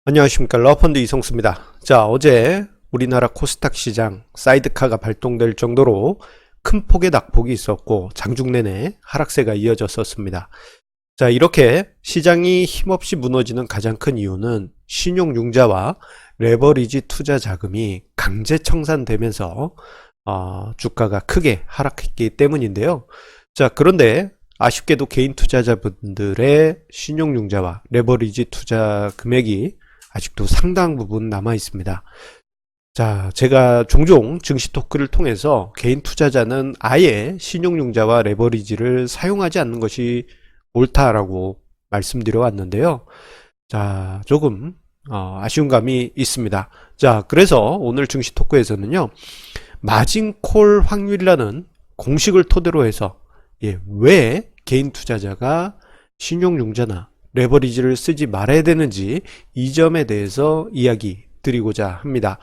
안녕하십니까. 러펀드 이성수입니다. 자, 어제 우리나라 코스닥 시장 사이드카가 발동될 정도로 큰 폭의 낙폭이 있었고 장중 내내 하락세가 이어졌었습니다. 자, 이렇게 시장이 힘없이 무너지는 가장 큰 이유는 신용융자와 레버리지 투자 자금이 강제 청산되면서 주가가 크게 하락했기 때문인데요. 자, 그런데 아쉽게도 개인 투자자분들의 신용융자와 레버리지 투자 금액이 아직도 상당 부분 남아 있습니다. 자, 제가 종종 증시 토크를 통해서 개인 투자자는 아예 신용융자와 레버리지를 사용하지 않는 것이 옳다라고 말씀드려 왔는데요. 자, 조금 아쉬운 감이 있습니다. 자, 그래서 오늘 증시 토크에서는요, 마진콜 확률이라는 공식을 토대로 해서 왜 개인 투자자가 신용융자나 레버리지를 쓰지 말아야 되는지 이 점에 대해서 이야기 드리고자 합니다.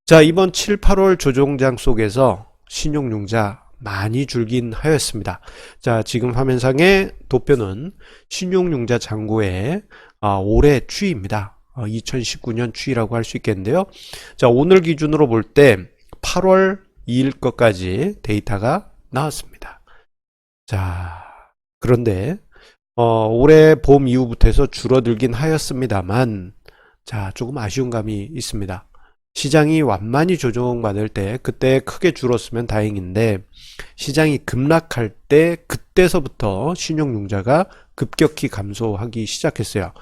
자, 이번 7, 8월 조정장 속에서 신용융자 많이 줄긴 하였습니다. 자, 지금 화면상의 도표는 신용융자 잔고의 올해 추이입니다. 2019년 추이라고 할 수 있겠는데요. 자, 오늘 기준으로 볼 때 8월 2일 것까지 데이터가 나왔습니다. 자, 그런데 올해 봄 이후부터 해서 줄어들긴 하였습니다만, 자, 조금 아쉬운 감이 있습니다. 시장이 완만히 조정받을 때 그때 크게 줄었으면 다행인데, 시장이 급락할 때 그때서부터 신용융자가 급격히 감소하기 시작했어요.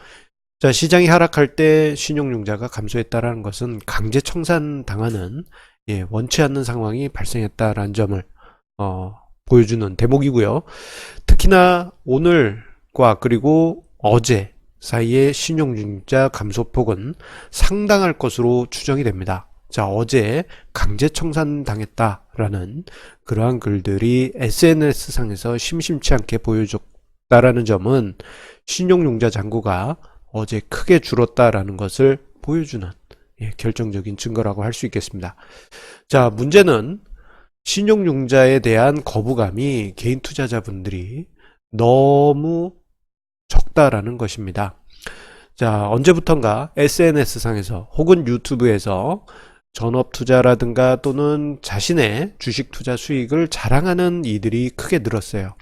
자, 시장이 하락할 때 신용융자가 감소했다라는 것은 강제 청산 당하는 원치 않는 상황이 발생했다라는 점을 보여주는 대목이고요. 특히나 오늘과 그리고 어제 사이의 신용융자 감소폭은 상당할 것으로 추정이 됩니다. 자, 어제 강제 청산 당했다라는 그러한 글들이 SNS상에서 심심치 않게 보여줬다라는 점은 신용융자 잔고가 어제 크게 줄었다라는 것을 보여주는 결정적인 증거라고 할 수 있겠습니다. 자, 문제는 신용융자에 대한 거부감이 개인 투자자분들이 너무 적다라는 것입니다. 자, 언제부턴가 SNS상에서 혹은 유튜브에서 전업투자라든가 또는 자신의 주식투자 수익을 자랑하는 이들이 크게 늘었어요.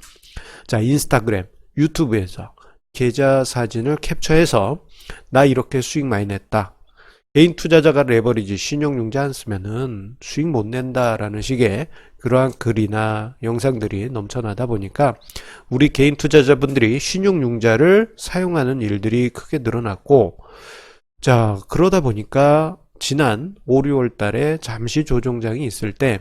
자, 인스타그램, 유튜브에서 계좌 사진을 캡처해서 나 이렇게 수익 많이 냈다. 개인 투자자가 레버리지 신용융자 안 쓰면은 수익 못 낸다라는 식의 그러한 글이나 영상들이 넘쳐나다 보니까 우리 개인 투자자분들이 신용융자를 사용하는 일들이 크게 늘어났고, 자, 그러다 보니까 지난 5, 6월 달에 잠시 조정장이 있을 때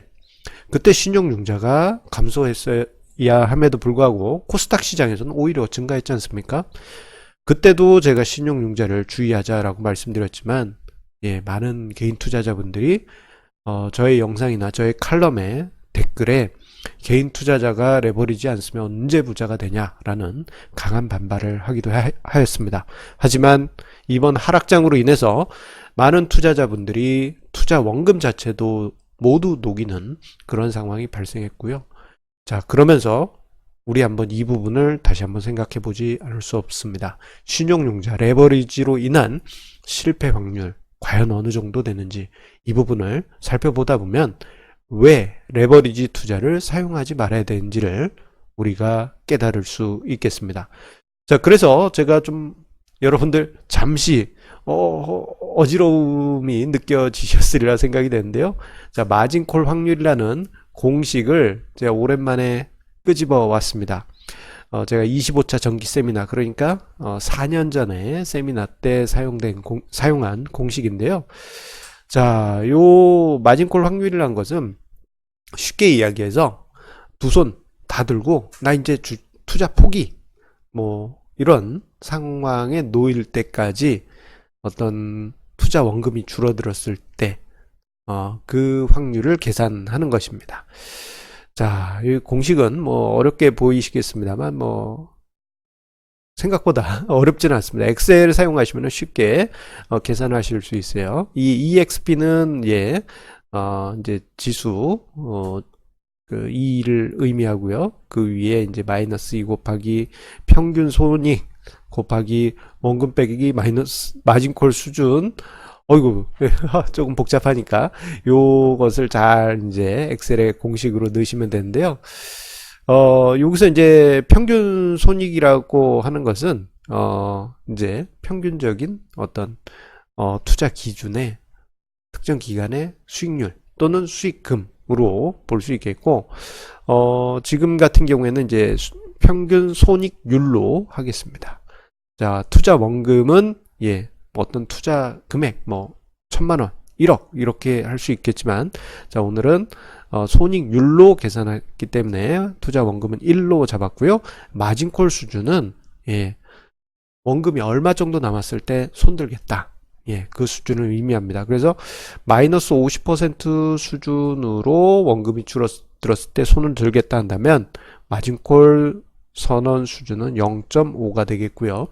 그때 신용융자가 감소했어야 함에도 불구하고 코스닥 시장에서는 오히려 증가했지 않습니까? 그때도 제가 신용융자를 주의하자라고 말씀드렸지만 많은 개인 투자자분들이 저의 영상이나 저의 칼럼에 댓글에 개인 투자자가 레버리지 않으면 언제 부자가 되냐라는 강한 반발을 하기도 하였습니다. 하지만 이번 하락장으로 인해서 많은 투자자분들이 투자 원금 자체도 모두 녹이는 그런 상황이 발생했고요. 자, 그러면서 우리 한번 이 부분을 다시 한번 생각해 보지 않을 수 없습니다. 신용융자, 레버리지로 인한 실패 확률 과연 어느 정도 되는지 이 부분을 살펴보다 보면 왜 레버리지 투자를 사용하지 말아야 되는지를 우리가 깨달을 수 있겠습니다. 자, 그래서 제가 좀 여러분들 잠시 어지러움이 느껴지셨으리라 생각이 되는데요. 자, 마진콜 확률이라는 공식을 제가 오랜만에 끄집어 왔습니다. 제가 25차 정기 세미나, 그러니까 4년 전에 세미나 때 사용한 공식인데요. 자, 요 마진콜 확률이라는 것은 쉽게 이야기해서 두 손 다 들고 나 이제 투자 포기 뭐 이런 상황에 놓일 때까지 어떤 투자 원금이 줄어들었을 때 그 확률을 계산하는 것입니다. 자, 이 공식은 뭐 어렵게 보이시겠습니다만 뭐 생각보다 어렵지는 않습니다. 엑셀 사용하시면 쉽게 계산하실 수 있어요. 이 EXP는 이제 지수 그 2를 의미하고요. 그 위에 이제 마이너스 2 곱하기 평균 손익 곱하기 원금 빼기 마이너스 마진콜 수준. 어이구, 조금 복잡하니까 요것을 잘 이제 엑셀에 공식으로 넣으시면 되는데요. 여기서 이제 평균 손익이라고 하는 것은 이제 평균적인 어떤 투자 기준의 특정 기간의 수익률 또는 수익금으로 볼 수 있겠고, 지금 같은 경우에는 이제 평균 손익률로 하겠습니다. 자, 투자 원금은 어떤 투자 금액 뭐 1,000,000원, 1억 이렇게 할 수 있겠지만, 자, 오늘은 손익률로 계산했기 때문에 투자 원금은 1로 잡았고요. 마진콜 수준은 원금이 얼마 정도 남았을 때 손들겠다. 그 수준을 의미합니다. 그래서 마이너스 50% 수준으로 원금이 줄어들었을 때 손을 들겠다 한다면 마진콜 선언 수준은 0.5가 되겠고요.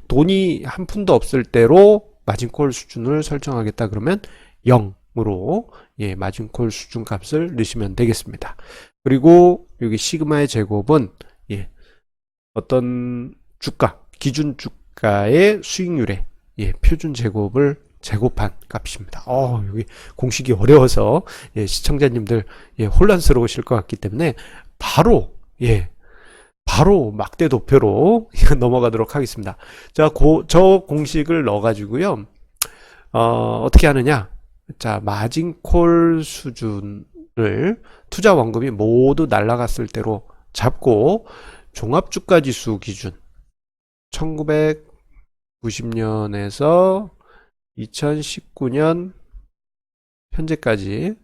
돈이 한 푼도 없을 때로 마진콜 수준을 설정하겠다 그러면 0으로 마진콜 수준 값을 넣으시면 되겠습니다. 그리고 여기 시그마의 제곱은 어떤 주가, 기준 주가의 수익률의 표준 제곱을 제곱한 값입니다. 여기 공식이 어려워서 시청자님들 혼란스러우실 것 같기 때문에 바로 막대 도표로 넘어가도록 하겠습니다. 자, 저 공식을 넣어가지고요. 어떻게 하느냐? 자, 마진콜 수준을 투자 원금이 모두 날라갔을 때로 잡고 종합주가지수 기준 1990년에서 2019년 현재까지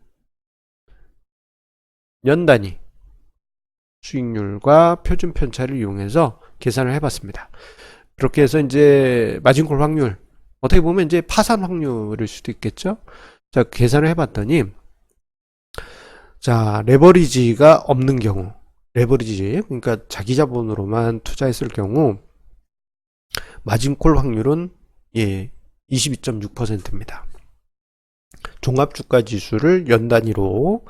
연 단위 수익률과 표준 편차를 이용해서 계산을 해봤습니다. 그렇게 해서 이제 마진콜 확률, 어떻게 보면 이제 파산 확률일 수도 있겠죠. 자, 계산을 해봤더니, 자, 레버리지가 없는 경우, 레버리지, 그러니까 자기 자본으로만 투자했을 경우 마진콜 확률은 22.6%입니다. 종합주가 지수를 연 단위로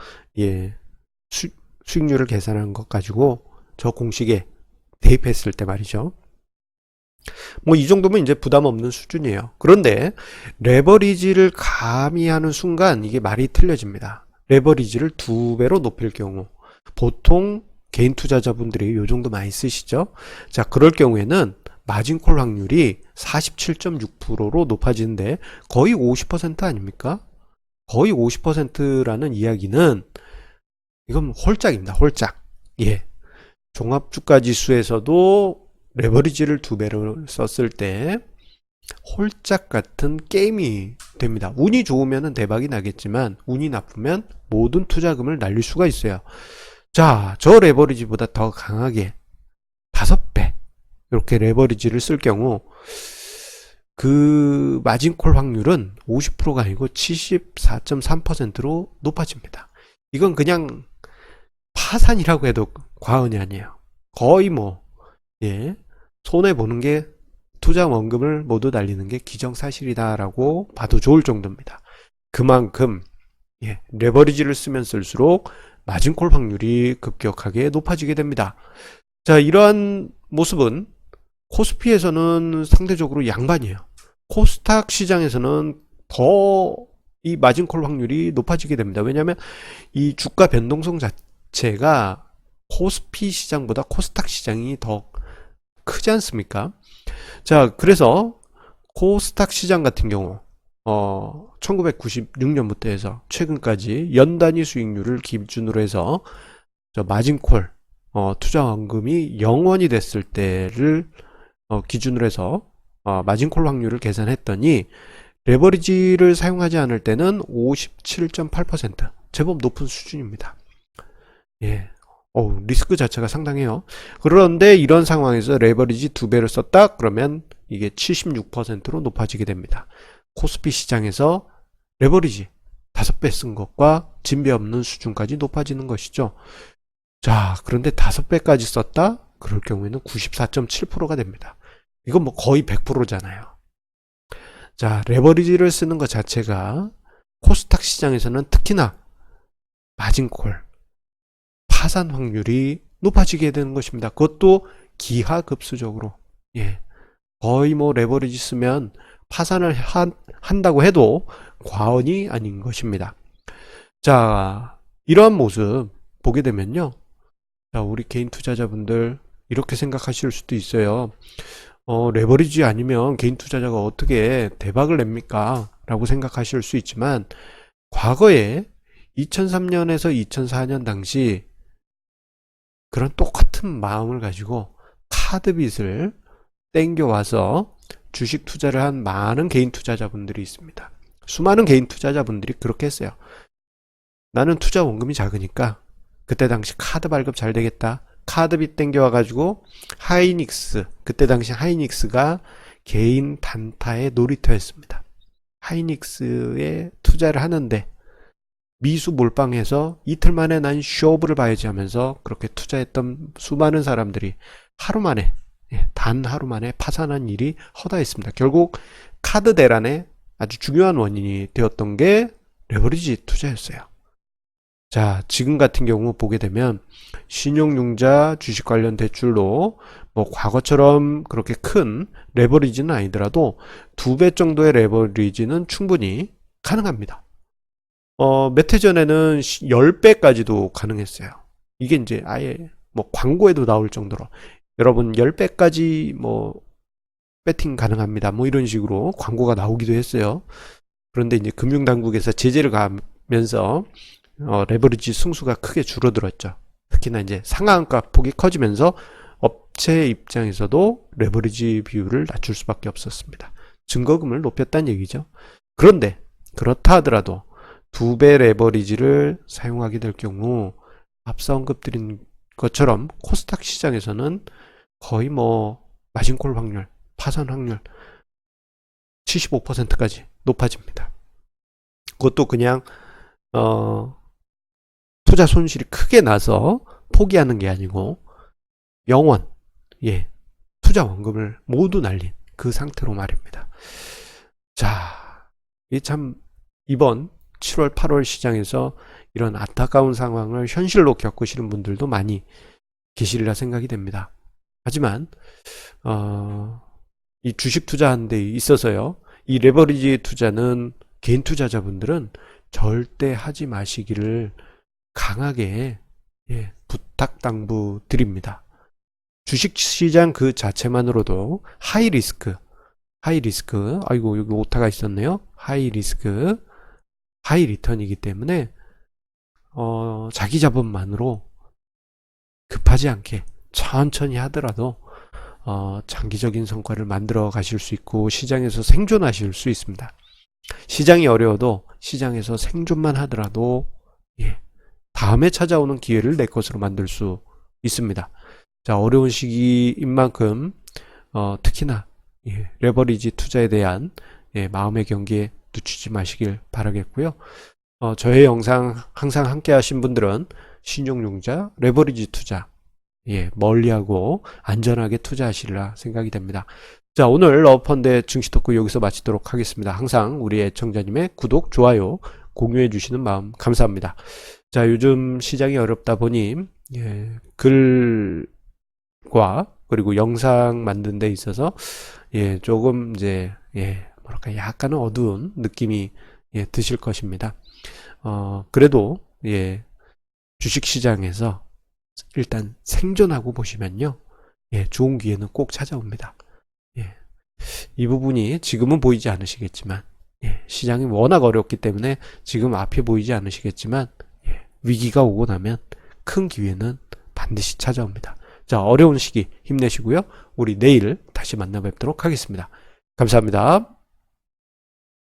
수익률을 계산한 것 가지고 저 공식에 대입했을 때 말이죠. 뭐 이 정도면 이제 부담 없는 수준이에요. 그런데 레버리지를 가미하는 순간 이게 말이 틀려집니다. 레버리지를 2배로 높일 경우, 보통 개인 투자자분들이 요 정도 많이 쓰시죠. 자, 그럴 경우에는 마진콜 확률이 47.6%로 높아지는데 거의 50% 아닙니까? 거의 50%라는 이야기는 이건 홀짝입니다. 홀짝. 종합주가지수에서도 레버리지를 2배를 썼을 때 홀짝 같은 게임이 됩니다. 운이 좋으면 대박이 나겠지만 운이 나쁘면 모든 투자금을 날릴 수가 있어요. 자, 저 레버리지보다 더 강하게 5배 이렇게 레버리지를 쓸 경우 그 마진콜 확률은 50%가 아니고 74.3%로 높아집니다. 이건 그냥 파산이라고 해도 과언이 아니에요. 거의 손해보는 게 투자 원금을 모두 날리는 게 기정사실이다라고 봐도 좋을 정도입니다. 그만큼 레버리지를 쓰면 쓸수록 마진콜 확률이 급격하게 높아지게 됩니다. 자, 이러한 모습은 코스피에서는 상대적으로 양반이에요. 코스닥 시장에서는 더 이 마진콜 확률이 높아지게 됩니다. 왜냐하면 이 주가 변동성 자체가 코스피 시장보다 코스닥 시장이 더 크지 않습니까? 자, 그래서 코스닥 시장 같은 경우 1996년부터 해서 최근까지 연단위 수익률을 기준으로 해서 저 마진콜 투자원금이 0원이 됐을 때를 기준으로 해서 마진콜 확률을 계산했더니 레버리지를 사용하지 않을 때는 57.8%, 제법 높은 수준입니다. 리스크 자체가 상당해요. 그런데 이런 상황에서 레버리지 2배를 썼다 그러면 이게 76%로 높아지게 됩니다. 코스피 시장에서 레버리지 5배 쓴 것과 진배 없는 수준까지 높아지는 것이죠. 자, 그런데 5배까지 썼다? 그럴 경우에는 94.7%가 됩니다. 이건 뭐 거의 100%잖아요. 자, 레버리지를 쓰는 것 자체가 코스닥 시장에서는 특히나 마진콜, 파산 확률이 높아지게 되는 것입니다. 그것도 기하급수적으로. 거의 뭐 레버리지 쓰면 파산을 한다고 해도 과언이 아닌 것입니다. 자, 이러한 모습 보게 되면요. 자, 우리 개인 투자자분들 이렇게 생각하실 수도 있어요. 레버리지 아니면 개인 투자자가 어떻게 대박을 냅니까? 라고 생각하실 수 있지만, 과거에 2003년에서 2004년 당시 그런 똑같은 마음을 가지고 카드빚을 땡겨와서 주식 투자를 한 많은 개인 투자자분들이 있습니다. 수많은 개인 투자자분들이 그렇게 했어요. 나는 투자 원금이 작으니까 그때 당시 카드 발급 잘 되겠다. 카드빚 땡겨와가지고 하이닉스, 그때 당시 하이닉스가 개인 단타의 놀이터였습니다. 하이닉스에 투자를 하는데 미수 몰빵해서 이틀 만에 난 쇼부를 봐야지 하면서 그렇게 투자했던 수많은 사람들이 하루 만에, 단 하루 만에 파산한 일이 허다했습니다. 결국 카드 대란의 아주 중요한 원인이 되었던 게 레버리지 투자였어요. 자, 지금 같은 경우 보게 되면 신용융자 주식 관련 대출로 뭐 과거처럼 그렇게 큰 레버리지는 아니더라도 2배 정도의 레버리지는 충분히 가능합니다. 몇 해 전에는 10배까지도 가능했어요. 이게 이제 아예 뭐 광고에도 나올 정도로 여러분 10배까지 뭐 배팅 가능합니다. 뭐 이런 식으로 광고가 나오기도 했어요. 그런데 이제 금융당국에서 제재를 가면서 레버리지 승수가 크게 줄어들었죠. 특히나 이제 상한가 폭이 커지면서 업체 입장에서도 레버리지 비율을 낮출 수밖에 없었습니다. 증거금을 높였다는 얘기죠. 그런데 그렇다 하더라도 2배 레버리지를 사용하게 될 경우 앞서 언급드린 것처럼 코스닥 시장에서는 거의 뭐 마진콜 확률, 파산 확률 75%까지 높아집니다. 그것도 그냥 투자 손실이 크게 나서 포기하는 게 아니고 영원, 투자 원금을 모두 날린 그 상태로 말입니다. 자, 이 참 이번 7월, 8월 시장에서 이런 안타까운 상황을 현실로 겪으시는 분들도 많이 계시리라 생각이 됩니다. 하지만 이 주식 투자하는 데 있어서요, 이 레버리지 투자는 개인 투자자분들은 절대 하지 마시기를 강하게 부탁 당부 드립니다. 주식시장 그 자체만으로도 하이 리스크, 아이고 여기 오타가 있었네요. 하이 리스크, 하이 리턴이기 때문에 자기 자본만으로 급하지 않게 천천히 하더라도 장기적인 성과를 만들어 가실 수 있고 시장에서 생존하실 수 있습니다. 시장이 어려워도 시장에서 생존만 하더라도 다음에 찾아오는 기회를 내 것으로 만들 수 있습니다. 자, 어려운 시기인 만큼 특히나 레버리지 투자에 대한 마음의 경계에 늦추지 마시길 바라겠고요. 저의 영상 항상 함께 하신 분들은 신용융자, 레버리지 투자 멀리하고 안전하게 투자하시리라 생각이 됩니다. 자, 오늘 러브펀드의 증시 토크 여기서 마치도록 하겠습니다. 항상 우리 애청자님의 구독, 좋아요, 공유해 주시는 마음 감사합니다. 자, 요즘 시장이 어렵다 보니 글과 그리고 영상 만든 데 있어서 조금 이제 뭐랄까 약간은 어두운 느낌이 드실 것입니다. 그래도 주식시장에서 일단 생존하고 보시면요, 좋은 기회는 꼭 찾아옵니다. 이 부분이 지금은 보이지 않으시겠지만 시장이 워낙 어렵기 때문에 지금 앞에 보이지 않으시겠지만 위기가 오고 나면 큰 기회는 반드시 찾아옵니다. 자, 어려운 시기 힘내시고요. 우리 내일 다시 만나 뵙도록 하겠습니다. 감사합니다.